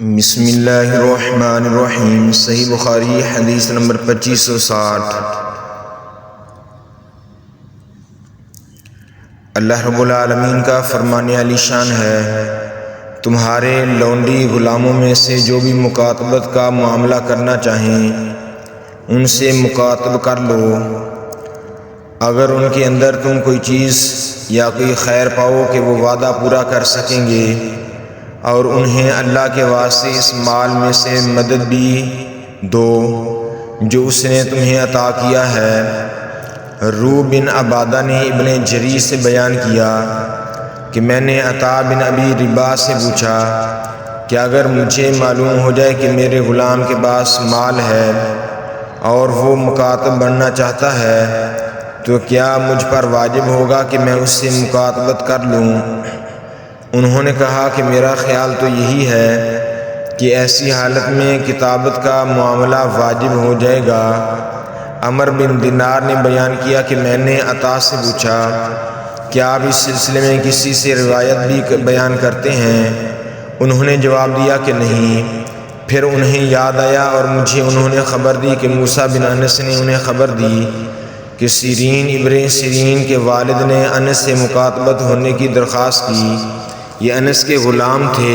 بسم اللہ الرحمن الرحیم۔ صحیح بخاری حدیث نمبر 2560۔ اللہ رب العالمین کا فرمان علی شان ہے، تمہارے لونڈی غلاموں میں سے جو بھی مکاتبت کا معاملہ کرنا چاہیں ان سے مکاتب کر لو، اگر ان کے اندر تم کوئی چیز یا کوئی خیر پاؤ کہ وہ وعدہ پورا کر سکیں گے، اور انہیں اللہ کے واسطے اس مال میں سے مدد بھی دو جو اس نے تمہیں عطا کیا ہے۔ روح بن عبادہ نے ابن جریر سے بیان کیا کہ میں نے عطا بن ابی ربا سے پوچھا کہ اگر مجھے معلوم ہو جائے کہ میرے غلام کے پاس مال ہے اور وہ مکاتب بننا چاہتا ہے تو کیا مجھ پر واجب ہوگا کہ میں اس سے مکاتبت کر لوں؟ انہوں نے کہا کہ میرا خیال تو یہی ہے کہ ایسی حالت میں کتابت کا معاملہ واجب ہو جائے گا۔ عمر بن دینار نے بیان کیا کہ میں نے عطا سے پوچھا کیا آپ اس سلسلے میں کسی سے روایت بھی بیان کرتے ہیں؟ انہوں نے جواب دیا کہ نہیں۔ پھر انہیں یاد آیا اور مجھے انہوں نے خبر دی کہ موسیٰ بن انس نے انہیں خبر دی کہ سیرین ابن سیرین کے والد نے انس سے مکاتبت ہونے کی درخواست کی۔ یہ انس کے غلام تھے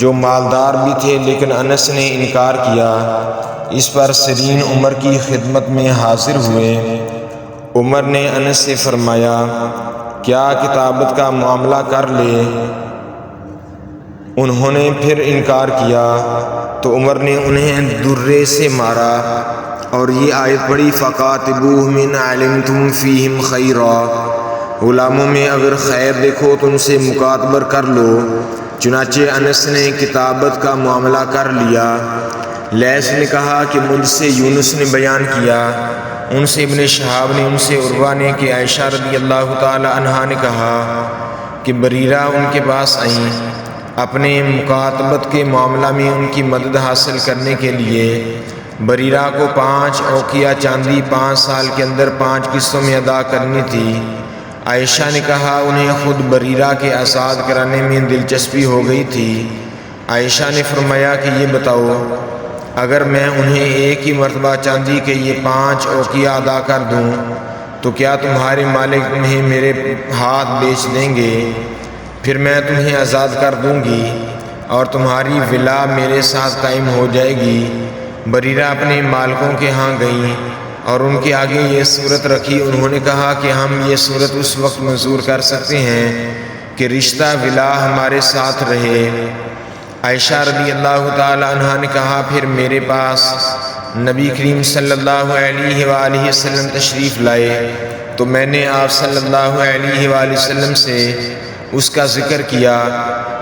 جو مالدار بھی تھے، لیکن انس نے انکار کیا۔ اس پر سیرین عمر کی خدمت میں حاضر ہوئے۔ عمر نے انس سے فرمایا کیا کتابت کا معاملہ کر لے؟ انہوں نے پھر انکار کیا تو عمر نے انہیں درے سے مارا اور یہ آیت پڑھی فَقَاتِبُوهُمْ إِنْ عَلِمْتُمْ فِيهِمْ خَيْرًا، غلاموں میں اگر خیر دیکھو تو ان سے مکاتبہ کر لو۔ چنانچہ انس نے کتابت کا معاملہ کر لیا۔ لیث نے کہا کہ مجھ سے یونس نے بیان کیا، ان سے ابن شہاب نے، ان سے عروہ نے کہ عائشہ رضی اللہ تعالی عنہا نے کہا کہ بریرہ ان کے پاس آئیں اپنے مکاتبت کے معاملہ میں ان کی مدد حاصل کرنے کے لیے۔ بریرہ کو 5 اوقیہ چاندی 5 سال کے اندر 5 قسطوں میں ادا کرنی تھی۔ عائشہ نے کہا انہیں خود بریرہ کے آزاد کرانے میں دلچسپی ہو گئی تھی۔ عائشہ نے فرمایا کہ یہ بتاؤ اگر میں انہیں ایک ہی مرتبہ چاندی کے یہ 5 اوقیہ ادا کر دوں تو کیا تمہارے مالک تمہیں میرے ہاتھ بیچ دیں گے؟ پھر میں تمہیں آزاد کر دوں گی اور تمہاری ولا میرے ساتھ قائم ہو جائے گی۔ بریرہ اپنے مالکوں کے ہاں گئیں اور ان کے آگے یہ صورت رکھی۔ انہوں نے کہا کہ ہم یہ صورت اس وقت منظور کر سکتے ہیں کہ رشتہ ولا ہمارے ساتھ رہے۔ عائشہ رضی اللہ تعالی عنہا نے کہا پھر میرے پاس نبی کریم صلی اللہ علیہ وآلہ وسلم تشریف لائے تو میں نے آپ صلی اللہ علیہ وآلہ وسلم سے اس کا ذکر کیا۔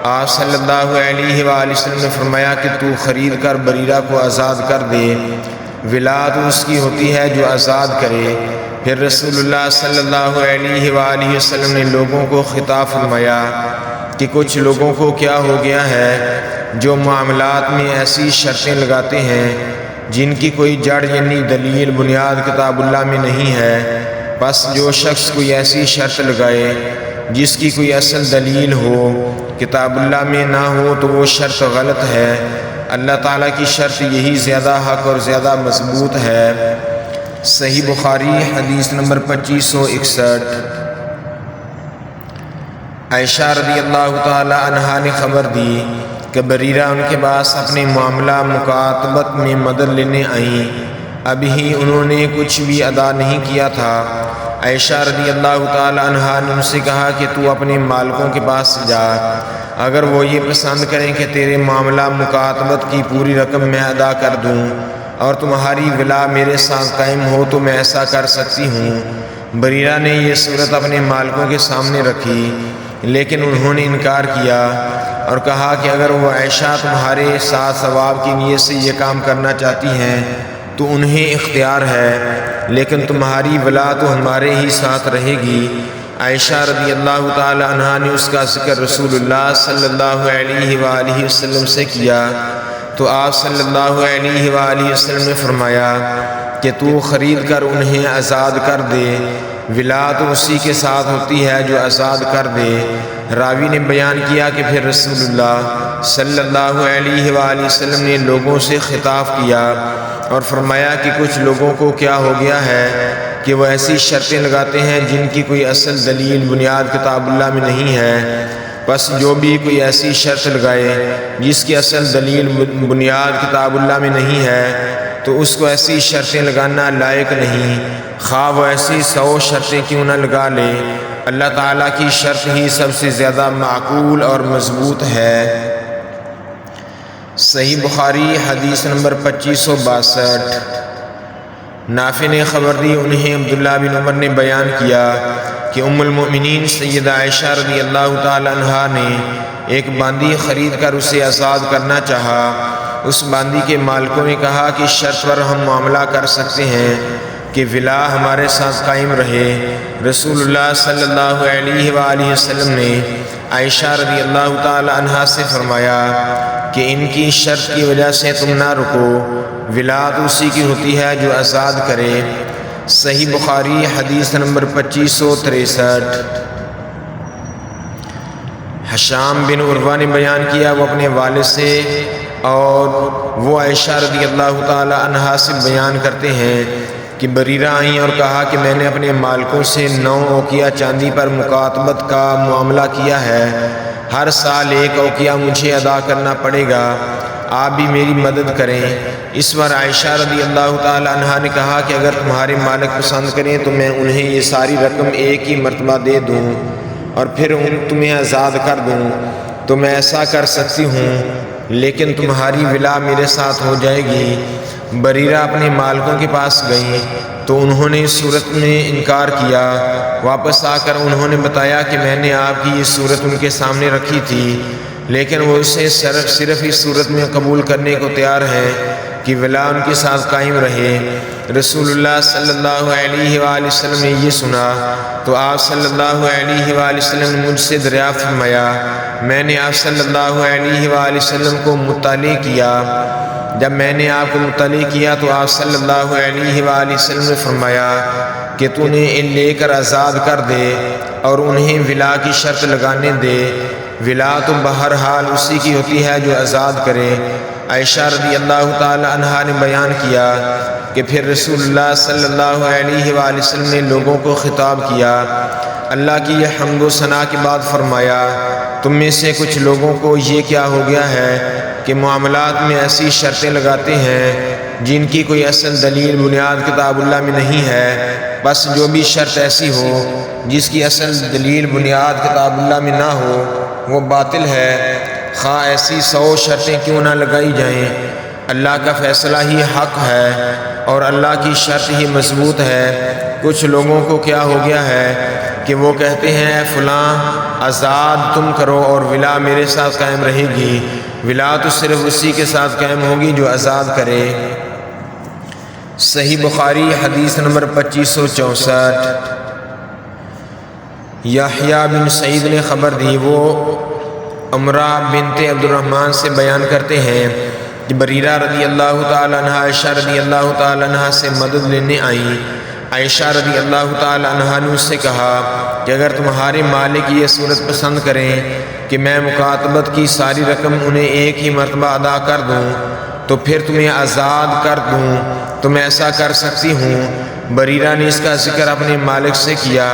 آپ صلی اللہ علیہ وآلہ وسلم نے فرمایا کہ تو خرید کر بریرہ کو آزاد کر دے، ولا تو اس کی ہوتی ہے جو آزاد کرے۔ پھر رسول اللہ صلی اللہ علیہ وآلہ وسلم نے لوگوں کو خطاب فرمایا کہ کچھ لوگوں کو کیا ہو گیا ہے جو معاملات میں ایسی شرطیں لگاتے ہیں جن کی کوئی جڑ یعنی دلیل بنیاد کتاب اللہ میں نہیں ہے۔ بس جو شخص کوئی ایسی شرط لگائے جس کی کوئی اصل دلیل ہو کتاب اللہ میں نہ ہو تو وہ شرط غلط ہے۔ اللہ تعالیٰ کی شرط یہی زیادہ حق اور زیادہ مضبوط ہے۔ صحیح بخاری حدیث نمبر 2561۔ عائشہ رضی اللہ تعالی عنہا نے خبر دی کہ بریرہ ان کے پاس اپنے معاملہ مکاتبت میں مدد لینے آئیں، ابھی انہوں نے کچھ بھی ادا نہیں کیا تھا۔ عائشہ رضی اللہ تعالی عنہا نے ان سے کہا کہ تو اپنے مالکوں کے پاس جا، اگر وہ یہ پسند کریں کہ تیرے معاملہ مکاتبت کی پوری رقم میں ادا کر دوں اور تمہاری ولا میرے ساتھ قائم ہو تو میں ایسا کر سکتی ہوں۔ بریرہ نے یہ صورت اپنے مالکوں کے سامنے رکھی، لیکن انہوں نے انکار کیا اور کہا کہ اگر وہ عائشہ تمہارے ساتھ ثواب کی نیت سے یہ کام کرنا چاہتی ہیں تو انہیں اختیار ہے، لیکن تمہاری ولا تو ہمارے ہی ساتھ رہے گی۔ عائشہ رضی اللہ تعالی عنہا نے اس کا ذکر رسول اللہ صلی اللہ علیہ وآلہ وسلم سے کیا تو آپ صلی اللہ علیہ وآلہ وسلم نے فرمایا کہ تو خرید کر انہیں آزاد کر دے، ولا تو اسی کے ساتھ ہوتی ہے جو آزاد کر دے۔ راوی نے بیان کیا کہ پھر رسول اللہ صلی اللہ علیہ وآلہ وسلم نے لوگوں سے خطاب کیا اور فرمایا کہ کچھ لوگوں کو کیا ہو گیا ہے کہ وہ ایسی شرطیں لگاتے ہیں جن کی کوئی اصل دلیل بنیاد کتاب اللہ میں نہیں ہے، بس جو بھی کوئی ایسی شرط لگائے جس کی اصل دلیل بنیاد کتاب اللہ میں نہیں ہے تو اس کو ایسی شرطیں لگانا لائق نہیں، خواہ وہ ایسی 100 شرطیں کیوں نہ لگا لے، اللہ تعالیٰ کی شرط ہی سب سے زیادہ معقول اور مضبوط ہے۔ صحیح بخاری حدیث نمبر 2562۔ نافع نے خبر دی، انہیں عبداللہ بن عمر نے بیان کیا کہ ام المؤمنین سیدہ عائشہ رضی اللہ تعالی عنہا نے ایک باندی خرید کر اسے آزاد کرنا چاہا۔ اس باندی کے مالکوں نے کہا کہ شرط پر ہم معاملہ کر سکتے ہیں کہ ولا ہمارے ساتھ قائم رہے۔ رسول اللہ صلی اللہ علیہ وآلہ وسلم نے عائشہ رضی اللہ تعالی عنہا سے فرمایا کہ ان کی شرط کی وجہ سے تم نہ رکو، ولایت اسی کی ہوتی ہے جو آزاد کرے۔ صحیح بخاری حدیث نمبر 2563۔ حشام بن عروہ نے بیان کیا، وہ اپنے والد سے اور وہ عائشہ رضی اللہ تعالی عنہا سے بیان کرتے ہیں کہ بریرہ آئیں اور کہا کہ میں نے اپنے مالکوں سے 9 اوقیہ چاندی پر مکاتبت کا معاملہ کیا ہے، ہر سال 1 اوقیہ مجھے ادا کرنا پڑے گا، آپ بھی میری مدد کریں۔ اس بار عائشہ رضی اللہ تعالی عنہا نے کہا کہ اگر تمہارے مالک پسند کریں تو میں انہیں یہ ساری رقم ایک ہی مرتبہ دے دوں اور پھر تمہیں آزاد کر دوں تو میں ایسا کر سکتی ہوں، لیکن تمہاری ولا میرے ساتھ ہو جائے گی۔ بریرہ اپنے مالکوں کے پاس گئیں تو انہوں نے اس صورت میں انکار کیا۔ واپس آ کر انہوں نے بتایا کہ میں نے آپ کی یہ صورت ان کے سامنے رکھی تھی، لیکن وہ اسے صرف اس صورت میں قبول کرنے کو تیار ہیں کہ ولا ان کے ساتھ قائم رہے۔ رسول اللہ صلی اللہ علیہ وآلہ وسلم نے یہ سنا تو آپ صلی اللہ علیہ وآلہ وسلم نے مجھ سے دریافت فرمایا، میں نے آپ صلی اللہ علیہ وآلہ وسلم کو مطلع کیا۔ جب میں نے آپ کو مطلع کیا تو آپ صلی اللہ علیہ وآلہ وسلم نے فرمایا کہ تو انہیں لے کر آزاد کر دے اور انہیں ولا کی شرط لگانے دے، ولا تو بہرحال اسی کی ہوتی ہے جو آزاد کرے۔ عائشہ رضی اللہ تعالی عنہا نے بیان کیا کہ پھر رسول اللہ صلی اللہ علیہ وآلہ وسلم نے لوگوں کو خطاب کیا، اللہ کی یہ حمد و ثنا کے بعد فرمایا، تم میں سے کچھ لوگوں کو یہ کیا ہو گیا ہے کہ معاملات میں ایسی شرطیں لگاتے ہیں جن کی کوئی اصل دلیل بنیاد کتاب اللہ میں نہیں ہے، بس جو بھی شرط ایسی ہو جس کی اصل دلیل بنیاد کتاب اللہ میں نہ ہو وہ باطل ہے، خواہ ایسی 100 شرطیں کیوں نہ لگائی جائیں۔ اللہ کا فیصلہ ہی حق ہے اور اللہ کی شرط ہی مضبوط ہے۔ کچھ لوگوں کو کیا ہو گیا ہے کہ وہ کہتے ہیں اے فلاں آزاد تم کرو اور ولا میرے ساتھ قائم رہے گی، ولا تو صرف اسی کے ساتھ قائم ہوگی جو آزاد کرے۔ صحیح بخاری حدیث نمبر 2564۔ یحییٰ بن سعید نے خبر دی، وہ امرہ بنت عبد الرحمن سے بیان کرتے ہیں کہ بریرہ رضی اللہ تعالی عنہا عائشہ رضی اللہ تعالی عنہا سے مدد لینے آئیں۔ عائشہ رضی اللہ تعالی عنہا نے اس سے کہا کہ اگر تمہارے مالک یہ صورت پسند کریں کہ میں مکاتبت کی ساری رقم انہیں ایک ہی مرتبہ ادا کر دوں تو پھر تمہیں آزاد کر دوں تو میں ایسا کر سکتی ہوں۔ بریرہ نے اس کا ذکر اپنے مالک سے کیا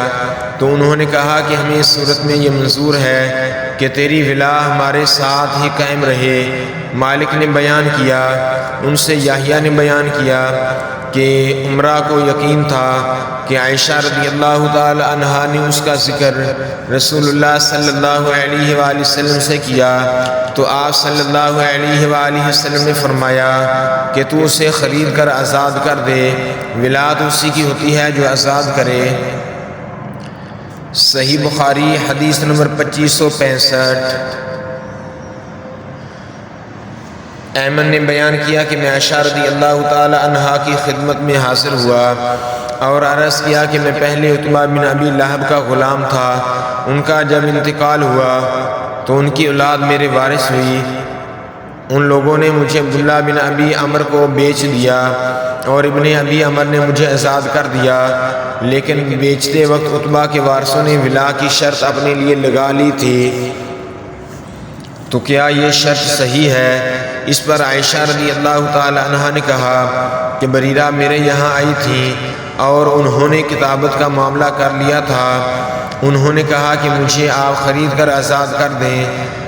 تو انہوں نے کہا کہ ہمیں اس صورت میں یہ منظور ہے کہ تیری ولا ہمارے ساتھ ہی قائم رہے۔ مالک نے بیان کیا، ان سے یحییٰ نے بیان کیا کہ عمرہ کو یقین تھا کہ عائشہ رضی اللہ تعالی عنہا نے اس کا ذکر رسول اللہ صلی اللہ علیہ وآلہ وسلم سے کیا تو آپ صلی اللہ علیہ وآلہ وسلم نے فرمایا کہ تو اسے خرید کر آزاد کر دے، ولایت اسی کی ہوتی ہے جو آزاد کرے۔ صحیح بخاری حدیث نمبر 2565۔ ایمن نے بیان کیا کہ میں عائشہ رضی اللہ تعالی عنہا کی خدمت میں حاضر ہوا اور عرض کیا کہ میں پہلے عتبہ بن ابی لہب کا غلام تھا، ان کا جب انتقال ہوا تو ان کی اولاد میرے وارث ہوئی۔ ان لوگوں نے مجھے عبداللہ بن ابی عمر کو بیچ دیا اور ابن ابی عمر نے مجھے آزاد کر دیا، لیکن بیچتے وقت عتبہ کے وارثوں نے ولا کی شرط اپنے لیے لگا لی تھی، تو کیا یہ شرط صحیح ہے؟ اس پر عائشہ رضی اللہ تعالی عنہا نے کہا کہ بریرہ میرے یہاں آئی تھی اور انہوں نے کتابت کا معاملہ کر لیا تھا۔ انہوں نے کہا کہ مجھے آپ خرید کر آزاد کر دیں۔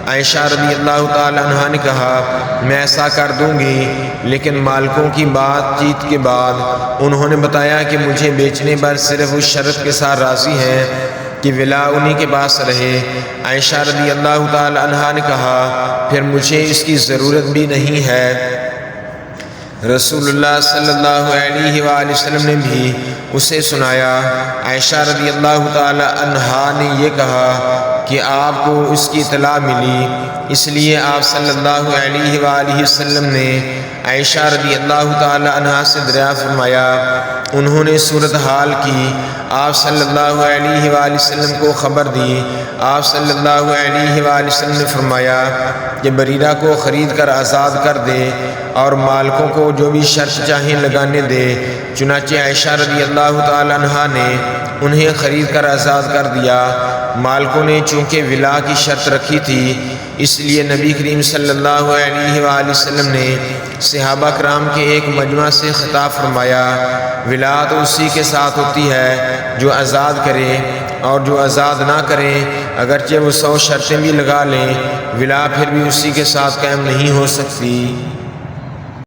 عائشہ رضی اللہ تعالی عنہا نے کہا میں ایسا کر دوں گی، لیکن مالکوں کی بات چیت کے بعد انہوں نے بتایا کہ مجھے بیچنے پر صرف اس شرط کے ساتھ راضی ہیں کہ ولا انہی کے پاس رہے۔ عائشہ رضی اللہ تعالی عنہا نے کہا پھر مجھے اس کی ضرورت بھی نہیں ہے۔ رسول اللہ صلی اللہ علیہ وآلہ وسلم نے بھی اسے سنایا۔ عائشہ رضی اللہ تعالی عنہا نے یہ کہا کہ آپ کو اس کی اطلاع ملی، اس لیے آپ صلی اللہ علیہ وآلہ وسلم نے عائشہ رضی اللہ تعالی عنہا سے دریافت فرمایا۔ انہوں نے صورتحال کی، آپ صلی اللہ علیہ وآلہ وسلم کو خبر دی۔ آپ صلی اللہ علیہ وآلہ وسلم نے فرمایا کہ بریرہ کو خرید کر آزاد کر دے اور مالکوں کو جو بھی شرط چاہیں لگانے دے۔ چنانچہ عائشہ رضی اللہ تعالی عنہا نے انہیں خرید کر آزاد کر دیا۔ مالکوں نے چونکہ ولا کی شرط رکھی تھی، اس لیے نبی کریم صلی اللہ علیہ وآلہ وسلم نے صحابہ کرام کے ایک مجمع سے خطاب فرمایا، ولا تو اسی کے ساتھ ہوتی ہے جو آزاد کرے، اور جو آزاد نہ کرے اگرچہ وہ 100 شرطیں بھی لگا لیں، ولا پھر بھی اسی کے ساتھ قائم نہیں ہو سکتی۔